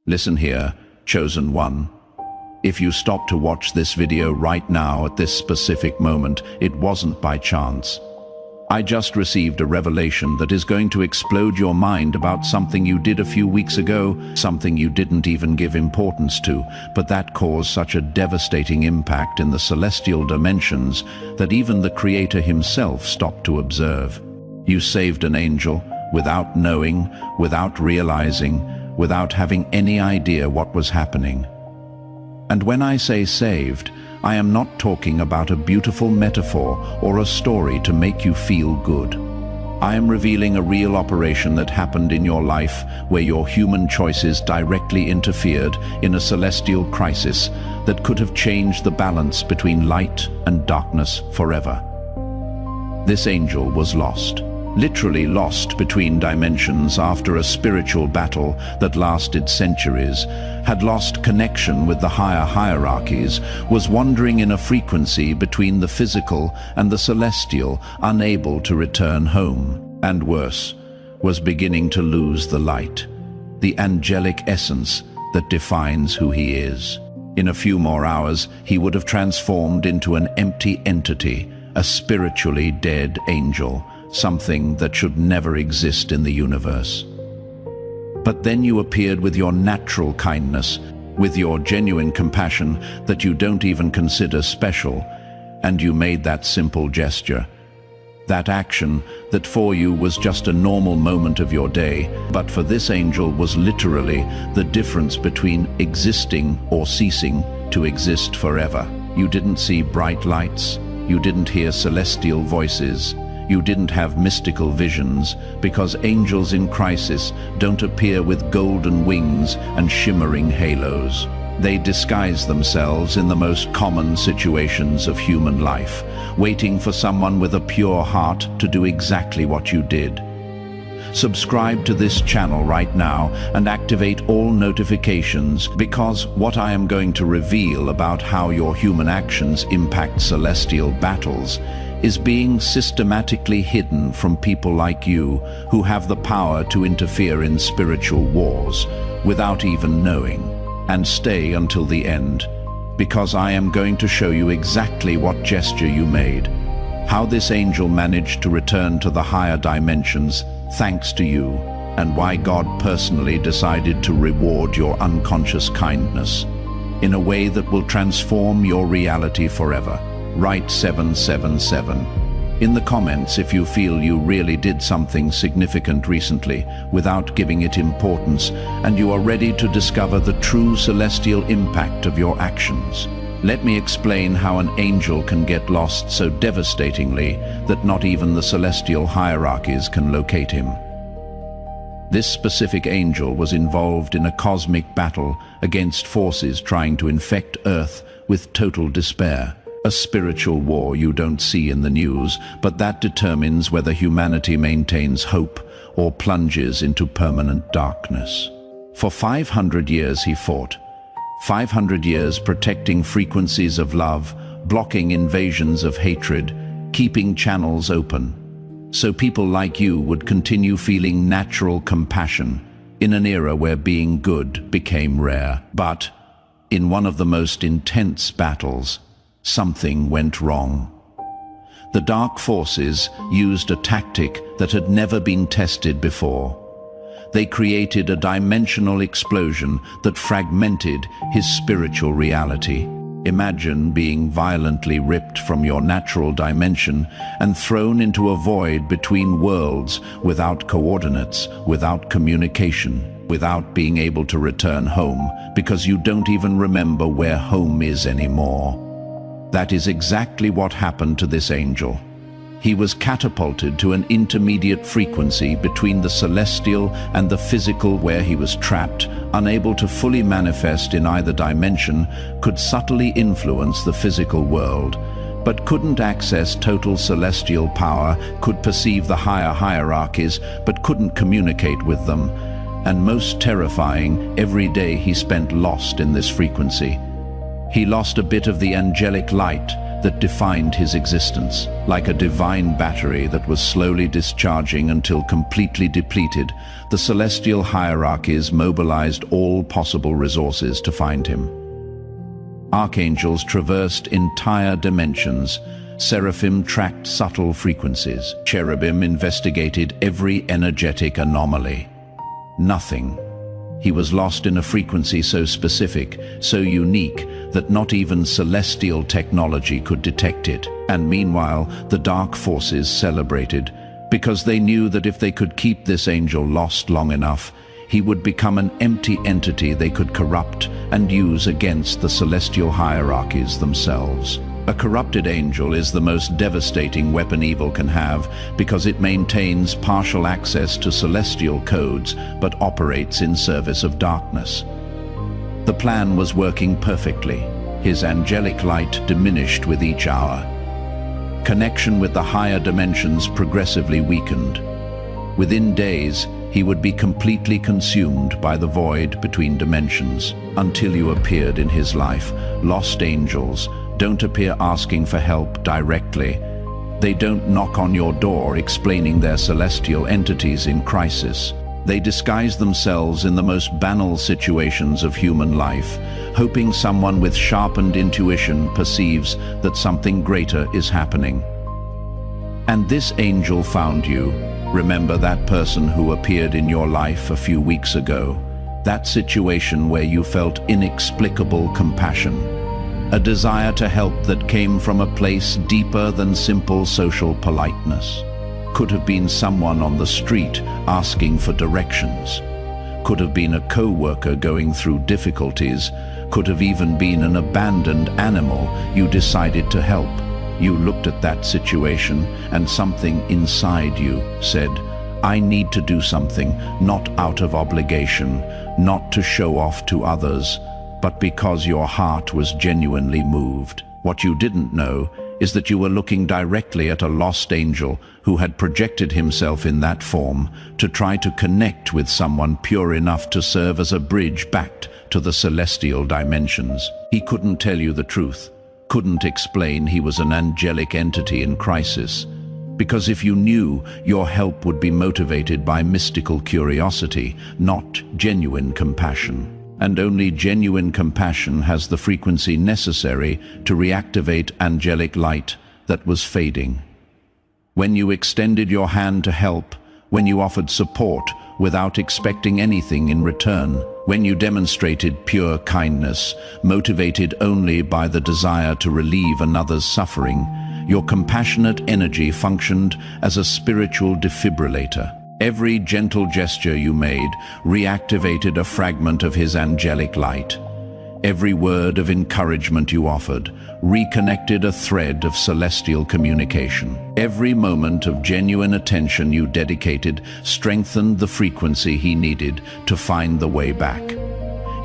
Listen here, chosen one. If you stop to watch this video right now at this specific moment, it wasn't by chance. I just received a revelation that is going to explode your mind about something you did a few weeks ago, something you didn't even give importance to, but that caused such a devastating impact in the celestial dimensions that even the Creator himself stopped to observe. You saved an angel without knowing, without realizing, without having any idea what was happening. And when I say saved, I am not talking about a beautiful metaphor or a story to make you feel good. I am revealing a real operation that happened in your life where your human choices directly interfered in a celestial crisis that could have changed the balance between light and darkness forever. This angel was lost. Literally lost between dimensions after a spiritual battle that lasted centuries, had lost connection with the higher hierarchies, was wandering in a frequency between the physical and the celestial, unable to return home, and worse, was beginning to lose the light, the angelic essence that defines who he is. In a few more hours, he would have transformed into an empty entity, a spiritually dead angel, something that should never exist in the universe. But then you appeared with your natural kindness, with your genuine compassion that you don't even consider special, and you made that simple gesture. That action that for you was just a normal moment of your day, but for this angel was literally the difference between existing or ceasing to exist forever. You didn't see bright lights, you didn't hear celestial voices, you didn't have mystical visions, because angels in crisis don't appear with golden wings and shimmering halos. They disguise themselves in the most common situations of human life, waiting for someone with a pure heart to do exactly what you did. Subscribe to this channel right now and activate all notifications, because what I am going to reveal about how your human actions impact celestial battles is being systematically hidden from people like you who have the power to interfere in spiritual wars without even knowing. And stay until the end, because I am going to show you exactly what gesture you made, how this angel managed to return to the higher dimensions thanks to you, and why God personally decided to reward your unconscious kindness in a way that will transform your reality forever. Write 777 in the comments if you feel you really did something significant recently without giving it importance, and you are ready to discover the true celestial impact of your actions. Let me explain how an angel can get lost so devastatingly that not even the celestial hierarchies can locate him. This specific angel was involved in a cosmic battle against forces trying to infect Earth with total despair. A spiritual war you don't see in the news, but that determines whether humanity maintains hope or plunges into permanent darkness. For 500 years he fought. 500 years protecting frequencies of love, blocking invasions of hatred, keeping channels open, so people like you would continue feeling natural compassion in an era where being good became rare. But in one of the most intense battles, something went wrong. The dark forces used a tactic that had never been tested before. They created a dimensional explosion that fragmented his spiritual reality. Imagine being violently ripped from your natural dimension and thrown into a void between worlds without coordinates, without communication, without being able to return home because you don't even remember where home is anymore. That is exactly what happened to this angel. He was catapulted to an intermediate frequency between the celestial and the physical, where he was trapped, unable to fully manifest in either dimension, could subtly influence the physical world, but couldn't access total celestial power, could perceive the higher hierarchies, but couldn't communicate with them. And most terrifying, every day he spent lost in this frequency. He lost a bit of the angelic light that defined his existence. Like a divine battery that was slowly discharging until completely depleted, the celestial hierarchies mobilized all possible resources to find him. Archangels traversed entire dimensions. Seraphim tracked subtle frequencies. Cherubim investigated every energetic anomaly. Nothing. He was lost in a frequency so specific, so unique, that not even celestial technology could detect it. And meanwhile, the dark forces celebrated, because they knew that if they could keep this angel lost long enough, he would become an empty entity they could corrupt and use against the celestial hierarchies themselves. A corrupted angel is the most devastating weapon evil can have, because it maintains partial access to celestial codes but operates in service of darkness. The plan was working perfectly. His angelic light diminished with each hour. Connection with the higher dimensions progressively weakened. Within days, he would be completely consumed by the void between dimensions, until you appeared in his life. Lost angels don't appear asking for help directly. They don't knock on your door explaining their celestial entities in crisis. They disguise themselves in the most banal situations of human life, hoping someone with sharpened intuition perceives that something greater is happening. And this angel found you. Remember that person who appeared in your life a few weeks ago? That situation where you felt inexplicable compassion. A desire to help that came from a place deeper than simple social politeness. Could have been someone on the street asking for directions. Could have been a co-worker going through difficulties. Could have even been an abandoned animal you decided to help. You looked at that situation and something inside you said, I need to do something, not out of obligation, not to show off to others, but because your heart was genuinely moved. What you didn't know is that you were looking directly at a lost angel who had projected himself in that form to try to connect with someone pure enough to serve as a bridge back to the celestial dimensions. He couldn't tell you the truth, couldn't explain he was an angelic entity in crisis, because if you knew, your help would be motivated by mystical curiosity, not genuine compassion. And only genuine compassion has the frequency necessary to reactivate angelic light that was fading. When you extended your hand to help, when you offered support without expecting anything in return, when you demonstrated pure kindness, motivated only by the desire to relieve another's suffering, your compassionate energy functioned as a spiritual defibrillator. Every gentle gesture you made reactivated a fragment of his angelic light. Every word of encouragement you offered reconnected a thread of celestial communication. Every moment of genuine attention you dedicated strengthened the frequency he needed to find the way back.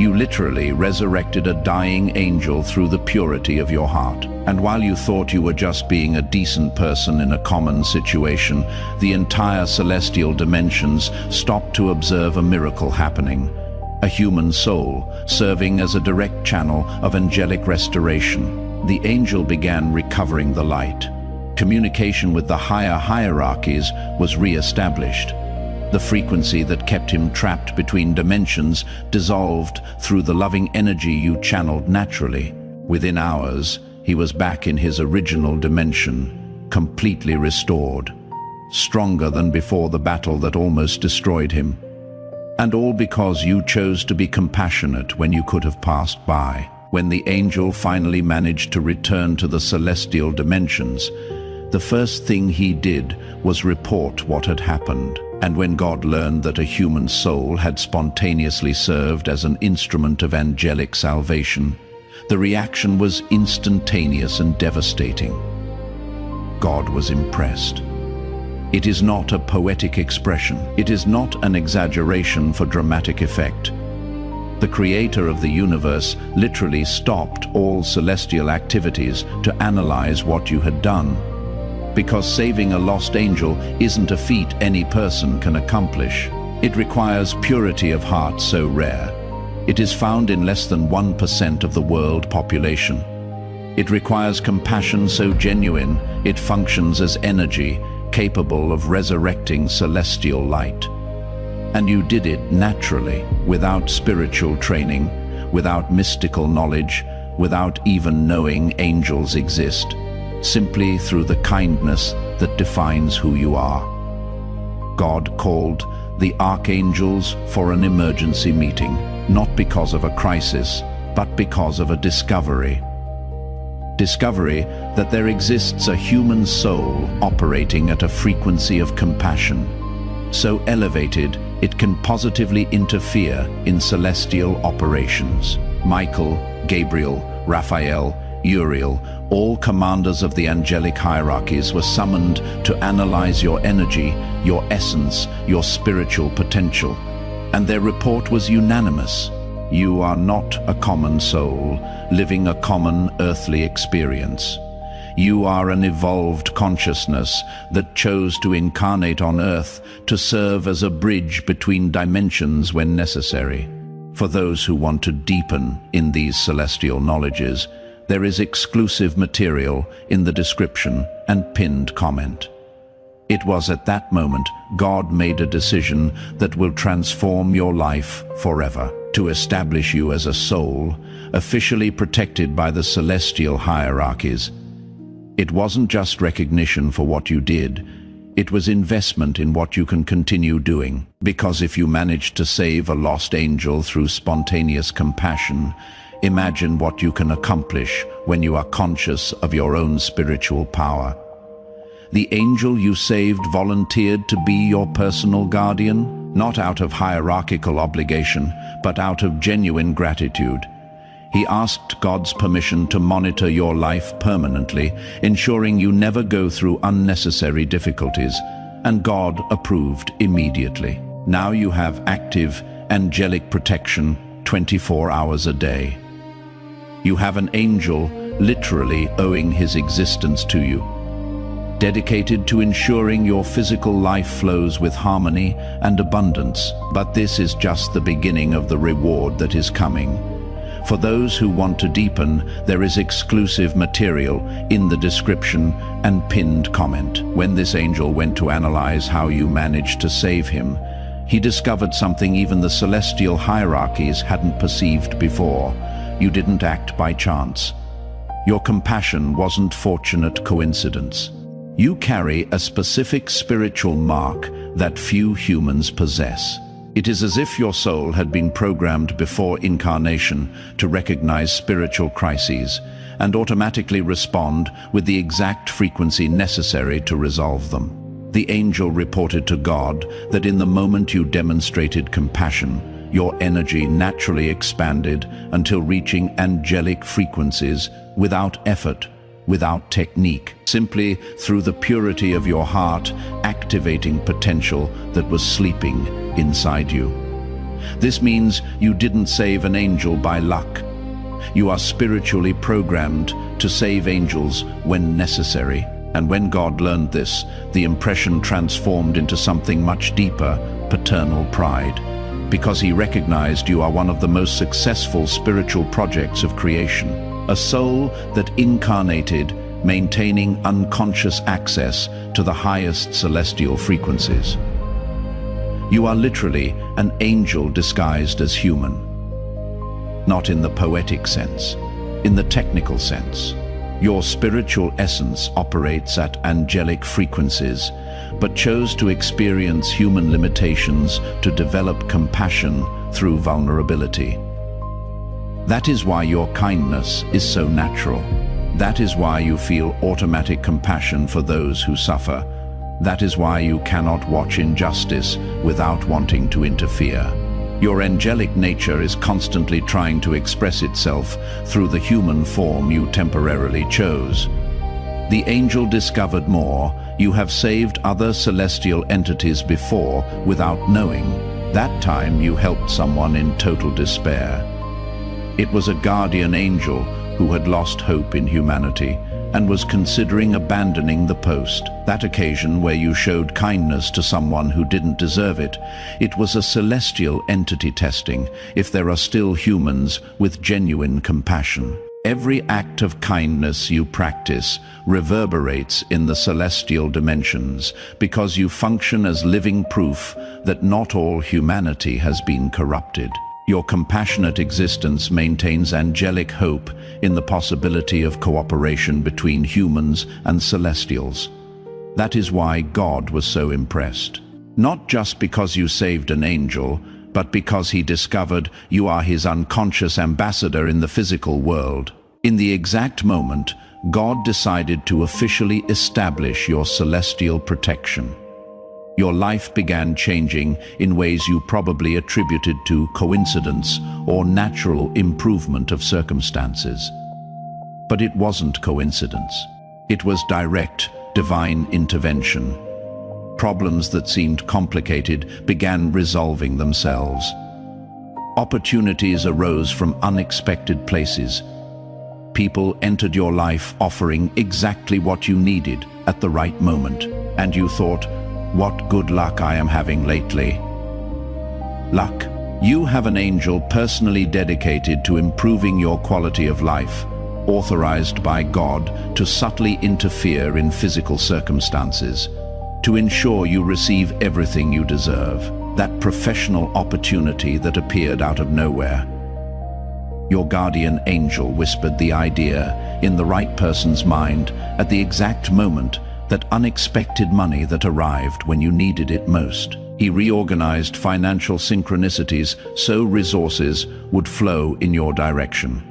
You literally resurrected a dying angel through the purity of your heart. And while you thought you were just being a decent person in a common situation, the entire celestial dimensions stopped to observe a miracle happening. A human soul serving as a direct channel of angelic restoration. The angel began recovering the light. Communication with the higher hierarchies was re-established. The frequency that kept him trapped between dimensions dissolved through the loving energy you channeled naturally. Within hours, he was back in his original dimension, completely restored, stronger than before the battle that almost destroyed him. And all because you chose to be compassionate when you could have passed by. When the angel finally managed to return to the celestial dimensions, the first thing he did was report what had happened. And when God learned that a human soul had spontaneously served as an instrument of angelic salvation, the reaction was instantaneous and devastating. God was impressed. It is not a poetic expression. It is not an exaggeration for dramatic effect. The creator of the universe literally stopped all celestial activities to analyze what you had done. Because saving a lost angel isn't a feat any person can accomplish. It requires purity of heart so rare. It is found in less than 1% of the world population. It requires compassion so genuine, it functions as energy, capable of resurrecting celestial light. And you did it naturally, without spiritual training, without mystical knowledge, without even knowing angels exist, simply through the kindness that defines who you are. God called the archangels for an emergency meeting, not because of a crisis, but because of a discovery. Discovery that there exists a human soul operating at a frequency of compassion, so elevated it can positively interfere in celestial operations. Michael, Gabriel, Raphael, Uriel, all commanders of the angelic hierarchies were summoned to analyze your energy, your essence, your spiritual potential. And their report was unanimous. You are not a common soul, living a common earthly experience. You are an evolved consciousness that chose to incarnate on Earth to serve as a bridge between dimensions when necessary. For those who want to deepen in these celestial knowledges, there is exclusive material in the description and pinned comment. It was at that moment God made a decision that will transform your life forever, to establish you as a soul, officially protected by the celestial hierarchies. It wasn't just recognition for what you did, it was investment in what you can continue doing. Because if you managed to save a lost angel through spontaneous compassion, imagine what you can accomplish when you are conscious of your own spiritual power. The angel you saved volunteered to be your personal guardian, not out of hierarchical obligation, but out of genuine gratitude. He asked God's permission to monitor your life permanently, ensuring you never go through unnecessary difficulties, and God approved immediately. Now you have active angelic protection 24 hours a day. You have an angel literally owing his existence to you, dedicated to ensuring your physical life flows with harmony and abundance. But this is just the beginning of the reward that is coming. For those who want to deepen, there is exclusive material in the description and pinned comment. When this angel went to analyze how you managed to save him, he discovered something even the celestial hierarchies hadn't perceived before. You didn't act by chance. Your compassion wasn't fortunate coincidence. You carry a specific spiritual mark that few humans possess. It is as if your soul had been programmed before incarnation to recognize spiritual crises and automatically respond with the exact frequency necessary to resolve them. The angel reported to God that in the moment you demonstrated compassion, your energy naturally expanded until reaching angelic frequencies without effort, without technique, simply through the purity of your heart, activating potential that was sleeping inside you. This means you didn't save an angel by luck. You are spiritually programmed to save angels when necessary. And when God learned this, the impression transformed into something much deeper, paternal pride, because he recognized you are one of the most successful spiritual projects of creation. A soul that incarnated, maintaining unconscious access to the highest celestial frequencies. You are literally an angel disguised as human. Not in the poetic sense, in the technical sense. Your spiritual essence operates at angelic frequencies, but chose to experience human limitations to develop compassion through vulnerability. That is why your kindness is so natural. That is why you feel automatic compassion for those who suffer. That is why you cannot watch injustice without wanting to interfere. Your angelic nature is constantly trying to express itself through the human form you temporarily chose. The angel discovered more. You have saved other celestial entities before without knowing. That time you helped someone in total despair. It was a guardian angel who had lost hope in humanity and was considering abandoning the post. That occasion where you showed kindness to someone who didn't deserve it, it was a celestial entity testing if there are still humans with genuine compassion. Every act of kindness you practice reverberates in the celestial dimensions because you function as living proof that not all humanity has been corrupted. Your compassionate existence maintains angelic hope in the possibility of cooperation between humans and celestials. That is why God was so impressed. Not just because you saved an angel, but because he discovered you are his unconscious ambassador in the physical world. In the exact moment, God decided to officially establish your celestial protection. Your life began changing in ways you probably attributed to coincidence or natural improvement of circumstances. But it wasn't coincidence. It was direct, divine intervention. Problems that seemed complicated began resolving themselves. Opportunities arose from unexpected places. People entered your life offering exactly what you needed at the right moment, and you thought, "What good luck I am having lately." Luck. You have an angel personally dedicated to improving your quality of life, authorized by God to subtly interfere in physical circumstances, to ensure you receive everything you deserve. That professional opportunity that appeared out of nowhere. Your guardian angel whispered the idea in the right person's mind at the exact moment, that unexpected money that arrived when you needed it most. He reorganized financial synchronicities so resources would flow in your direction.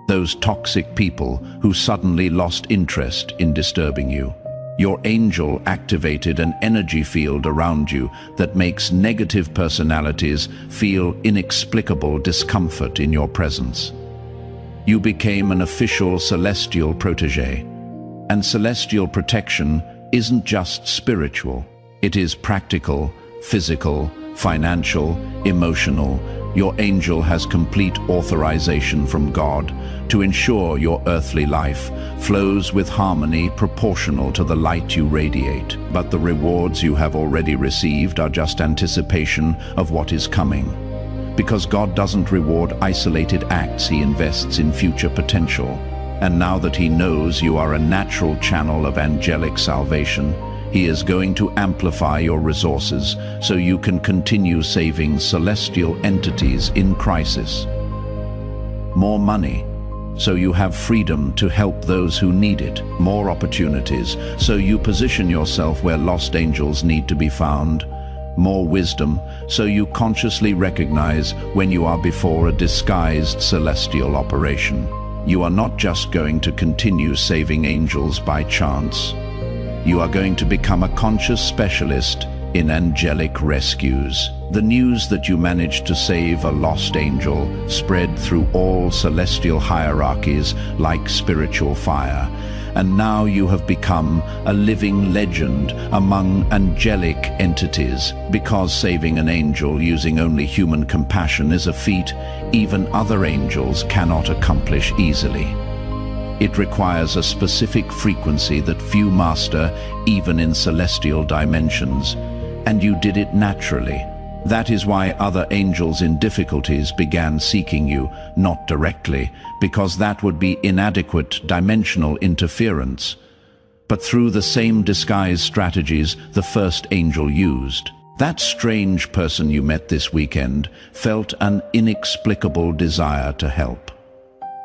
Those toxic people who suddenly lost interest in disturbing you. Your angel activated an energy field around you that makes negative personalities feel inexplicable discomfort in your presence. You became an official celestial protege. And celestial protection isn't just spiritual. It is practical, physical, financial, emotional. Your angel has complete authorization from God to ensure your earthly life flows with harmony proportional to the light you radiate. But the rewards you have already received are just anticipation of what is coming. Because God doesn't reward isolated acts, he invests in future potential. And now that he knows you are a natural channel of angelic salvation, he is going to amplify your resources so you can continue saving celestial entities in crisis. More money, so you have freedom to help those who need it. More opportunities, so you position yourself where lost angels need to be found. More wisdom, so you consciously recognize when you are before a disguised celestial operation. You are not just going to continue saving angels by chance. You are going to become a conscious specialist in angelic rescues. The news that you managed to save a lost angel spread through all celestial hierarchies like spiritual fire. And now you have become a living legend among angelic entities. Because saving an angel using only human compassion is a feat even other angels cannot accomplish easily. It requires a specific frequency that few master, even in celestial dimensions, and you did it naturally. That is why other angels in difficulties began seeking you, not directly, because that would be inadequate dimensional interference, but through the same disguise strategies the first angel used. That strange person you met this weekend felt an inexplicable desire to help.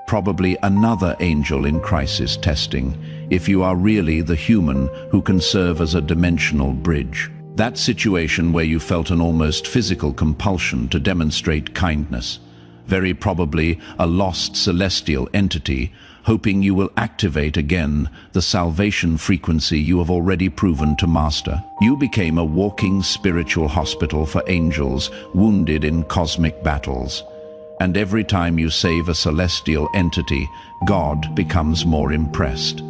Probably another angel in crisis testing, if you are really the human who can serve as a dimensional bridge. That situation where you felt an almost physical compulsion to demonstrate kindness, very probably a lost celestial entity, hoping you will activate again the salvation frequency you have already proven to master. You became a walking spiritual hospital for angels wounded in cosmic battles. And every time you save a celestial entity, God becomes more impressed.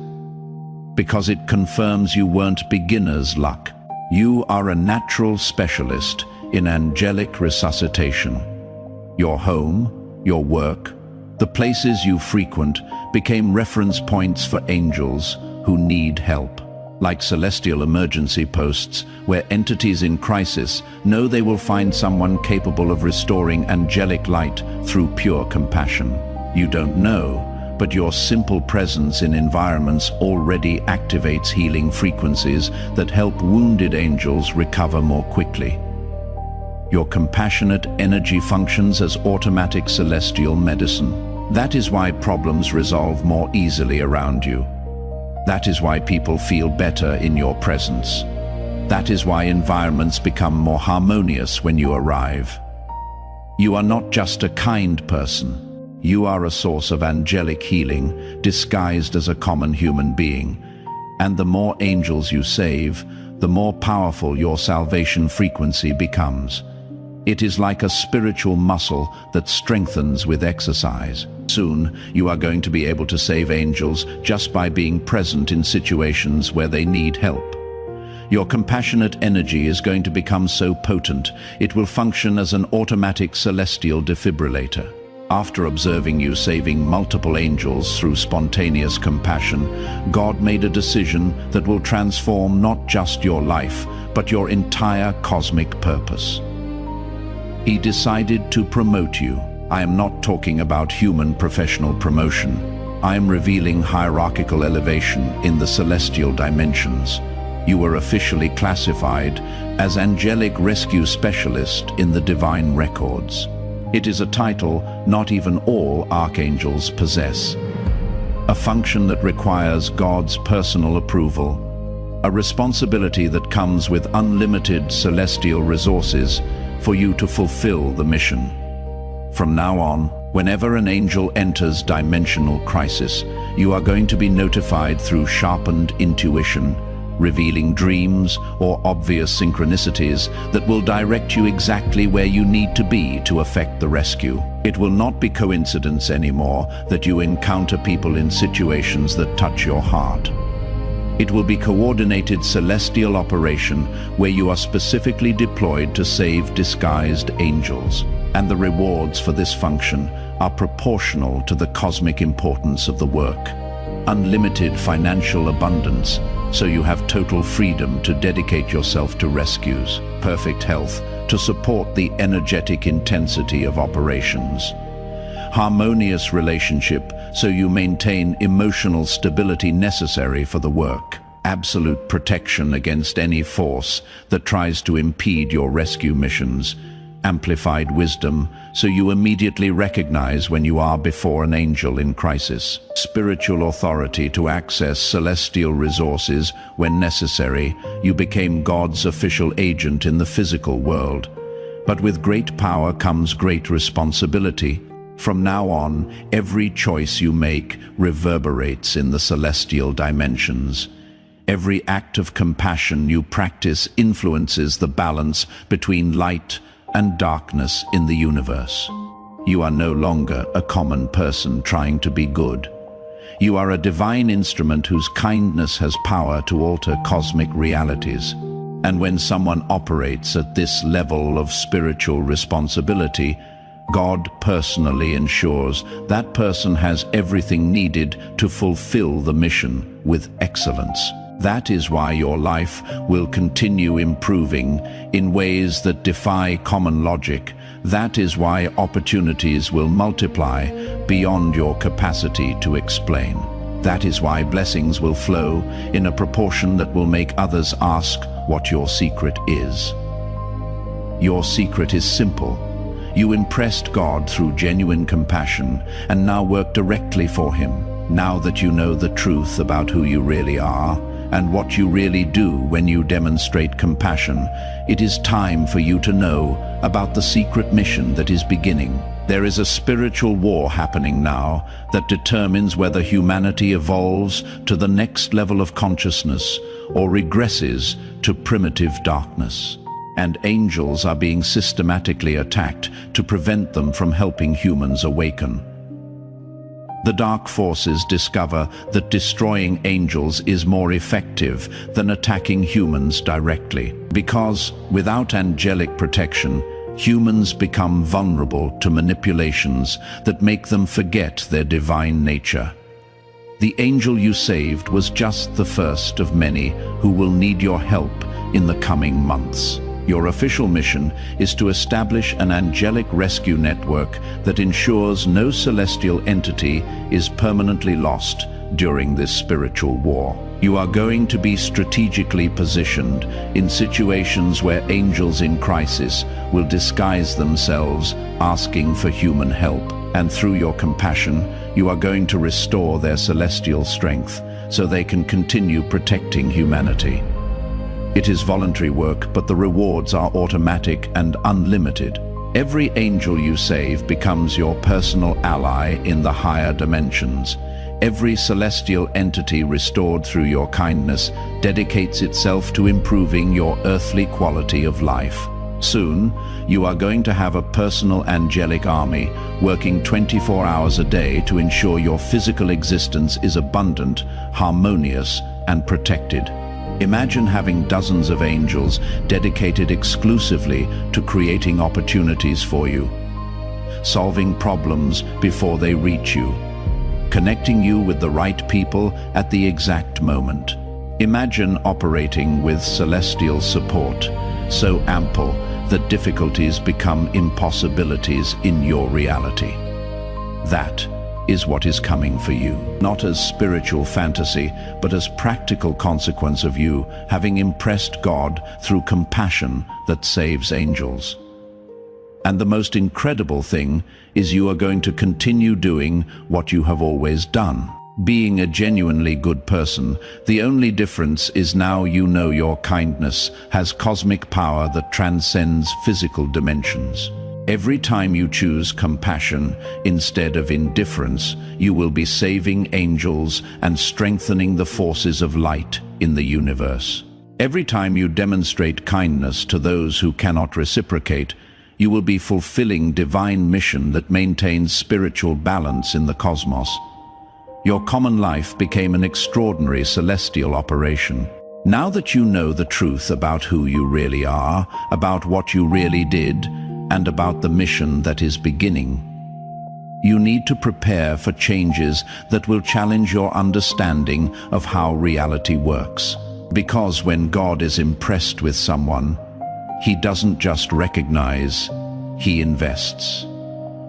Because it confirms you weren't beginner's luck. You are a natural specialist in angelic resuscitation. Your home, your work, the places you frequent became reference points for angels who need help. Like celestial emergency posts where entities in crisis know they will find someone capable of restoring angelic light through pure compassion. You don't know, but your simple presence in environments already activates healing frequencies that help wounded angels recover more quickly. Your compassionate energy functions as automatic celestial medicine. That is why problems resolve more easily around you. That is why people feel better in your presence. That is why environments become more harmonious when you arrive. You are not just a kind person. You are a source of angelic healing, disguised as a common human being. And the more angels you save, the more powerful your salvation frequency becomes. It is like a spiritual muscle that strengthens with exercise. Soon, you are going to be able to save angels just by being present in situations where they need help. Your compassionate energy is going to become so potent, it will function as an automatic celestial defibrillator. After observing you saving multiple angels through spontaneous compassion, God made a decision that will transform not just your life, but your entire cosmic purpose. He decided to promote you. I am not talking about human professional promotion. I am revealing hierarchical elevation in the celestial dimensions. You were officially classified as Angelic Rescue Specialist in the Divine Records. It is a title not even all archangels possess. A function that requires God's personal approval. A responsibility that comes with unlimited celestial resources for you to fulfill the mission. From now on, whenever an angel enters dimensional crisis, you are going to be notified through sharpened intuition, revealing dreams or obvious synchronicities that will direct you exactly where you need to be to effect the rescue. It will not be coincidence anymore that you encounter people in situations that touch your heart. It will be coordinated celestial operation where you are specifically deployed to save disguised angels. And the rewards for this function are proportional to the cosmic importance of the work. Unlimited financial abundance, so you have total freedom to dedicate yourself to rescues. Perfect health to support the energetic intensity of operations. Harmonious relationship, so you maintain emotional stability necessary for the work. Absolute protection against any force that tries to impede your rescue missions. Amplified wisdom, so you immediately recognize when you are before an angel in crisis. Spiritual authority to access celestial resources when necessary. You became God's official agent in the physical world. But with great power comes great responsibility. From now on, every choice you make reverberates in the celestial dimensions. Every act of compassion you practice influences the balance between light and darkness in the universe. You are no longer a common person trying to be good. You are a divine instrument whose kindness has power to alter cosmic realities. And when someone operates at this level of spiritual responsibility, God personally ensures that person has everything needed to fulfill the mission with excellence. That is why your life will continue improving in ways that defy common logic. That is why opportunities will multiply beyond your capacity to explain. That is why blessings will flow in a proportion that will make others ask what your secret is. Your secret is simple. You impressed God through genuine compassion and now work directly for Him. Now that you know the truth about who you really are and what you really do when you demonstrate compassion, it is time for you to know about the secret mission that is beginning. There is a spiritual war happening now that determines whether humanity evolves to the next level of consciousness or regresses to primitive darkness. And angels are being systematically attacked to prevent them from helping humans awaken. The dark forces discover that destroying angels is more effective than attacking humans directly. Because without angelic protection, humans become vulnerable to manipulations that make them forget their divine nature. The angel you saved was just the first of many who will need your help in the coming months. Your official mission is to establish an angelic rescue network that ensures no celestial entity is permanently lost during this spiritual war. You are going to be strategically positioned in situations where angels in crisis will disguise themselves, asking for human help. And through your compassion, you are going to restore their celestial strength so they can continue protecting humanity. It is voluntary work, but the rewards are automatic and unlimited. Every angel you save becomes your personal ally in the higher dimensions. Every celestial entity restored through your kindness dedicates itself to improving your earthly quality of life. Soon, you are going to have a personal angelic army working 24 hours a day to ensure your physical existence is abundant, harmonious, and protected. Imagine having dozens of angels dedicated exclusively to creating opportunities for you, solving problems before they reach you, connecting you with the right people at the exact moment. Imagine operating with celestial support, so ample that difficulties become impossibilities in your reality. That is what is coming for you, not as spiritual fantasy, but as practical consequence of you having impressed God through compassion that saves angels. And the most incredible thing is you are going to continue doing what you have always done. Being a genuinely good person, the only difference is now you know your kindness has cosmic power that transcends physical dimensions. Every time you choose compassion instead of indifference, you will be saving angels and strengthening the forces of light in the universe. Every time you demonstrate kindness to those who cannot reciprocate, you will be fulfilling divine mission that maintains spiritual balance in the cosmos. Your common life became an extraordinary celestial operation. Now that you know the truth about who you really are, about what you really did, and about the mission that is beginning, you need to prepare for changes that will challenge your understanding of how reality works. Because when God is impressed with someone, He doesn't just recognize, He invests.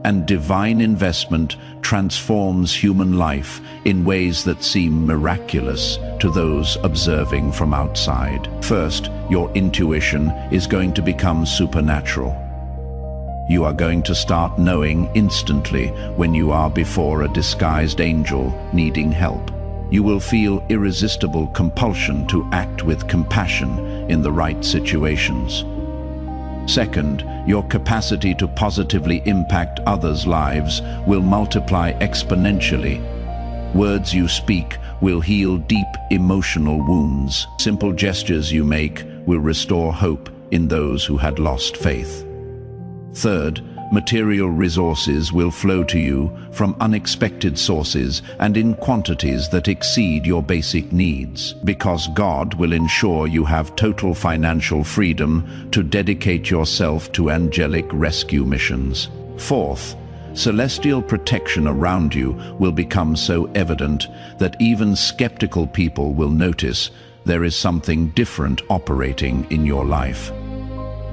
And divine investment transforms human life in ways that seem miraculous to those observing from outside. First, your intuition is going to become supernatural. You are going to start knowing instantly when you are before a disguised angel needing help. You will feel irresistible compulsion to act with compassion in the right situations. Second, your capacity to positively impact others' lives will multiply exponentially. Words you speak will heal deep emotional wounds. Simple gestures you make will restore hope in those who had lost faith. Third, material resources will flow to you from unexpected sources and in quantities that exceed your basic needs, because God will ensure you have total financial freedom to dedicate yourself to angelic rescue missions. Fourth, celestial protection around you will become so evident that even skeptical people will notice there is something different operating in your life.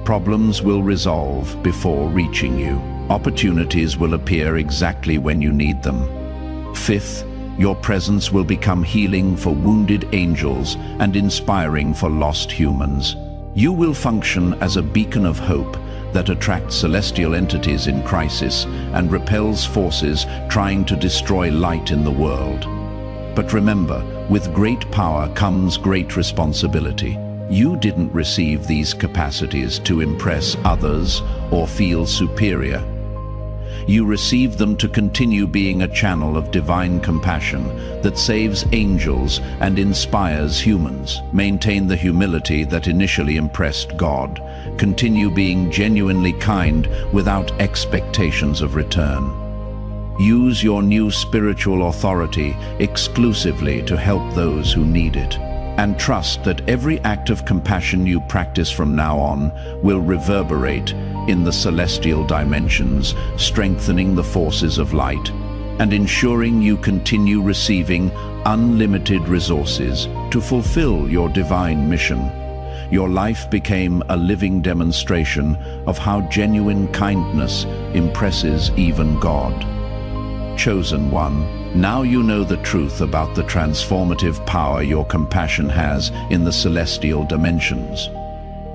Problems will resolve before reaching you. Opportunities will appear exactly when you need them. Fifth, your presence will become healing for wounded angels and inspiring for lost humans. You will function as a beacon of hope that attracts celestial entities in crisis and repels forces trying to destroy light in the world. But remember, with great power comes great responsibility. You didn't receive these capacities to impress others or feel superior. You received them to continue being a channel of divine compassion that saves angels and inspires humans. Maintain the humility that initially impressed God. Continue being genuinely kind without expectations of return. Use your new spiritual authority exclusively to help those who need it. And trust that every act of compassion you practice from now on will reverberate in the celestial dimensions, strengthening the forces of light and ensuring you continue receiving unlimited resources to fulfill your divine mission. your life became a living demonstration of how genuine kindness impresses even God. Chosen one, now you know the truth about the transformative power your compassion has in the celestial dimensions.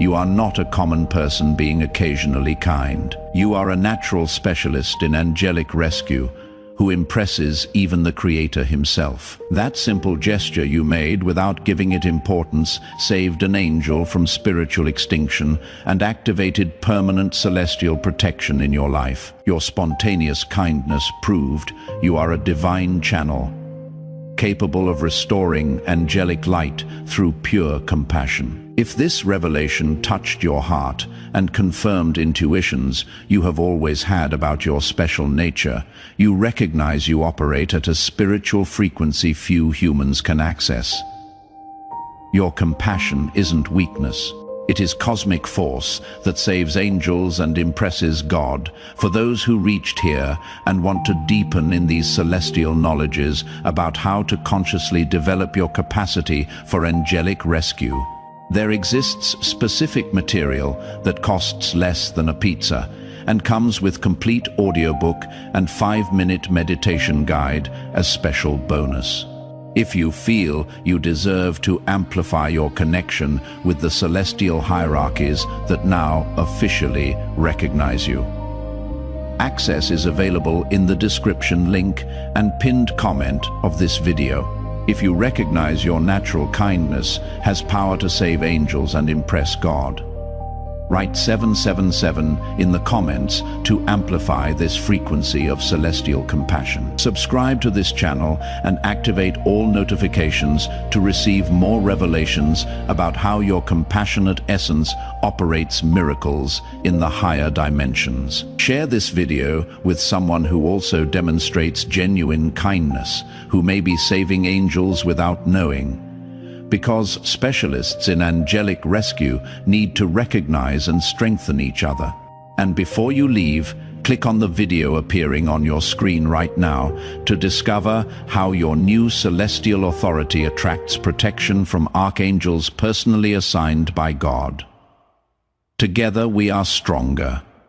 You are not a common person being occasionally kind. You are a natural specialist in angelic rescue who impresses even the Creator himself. That simple gesture you made without giving it importance saved an angel from spiritual extinction and activated permanent celestial protection in your life. Your spontaneous kindness proved you are a divine channel, capable of restoring angelic light through pure compassion. If this revelation touched your heart and confirmed intuitions you have always had about your special nature, you recognize you operate at a spiritual frequency few humans can access. Your compassion isn't weakness. It is cosmic force that saves angels and impresses God. For those who reached here and want to deepen in these celestial knowledges about how to consciously develop your capacity for angelic rescue, there exists specific material that costs less than a pizza and comes with complete audiobook and 5-minute meditation guide as special bonus. If you feel you deserve to amplify your connection with the celestial hierarchies that now officially recognize you. Access is available in the description link and pinned comment of this video. If you recognize your natural kindness has power to save angels and impress God, write 777 in the comments to amplify this frequency of celestial compassion. Subscribe to this channel and activate all notifications to receive more revelations about how your compassionate essence operates miracles in the higher dimensions. Share this video with someone who also demonstrates genuine kindness, who may be saving angels without knowing. Because specialists in angelic rescue need to recognize and strengthen each other. And before you leave, click on the video appearing on your screen right now to discover how your new celestial authority attracts protection from archangels personally assigned by God. Together we are stronger.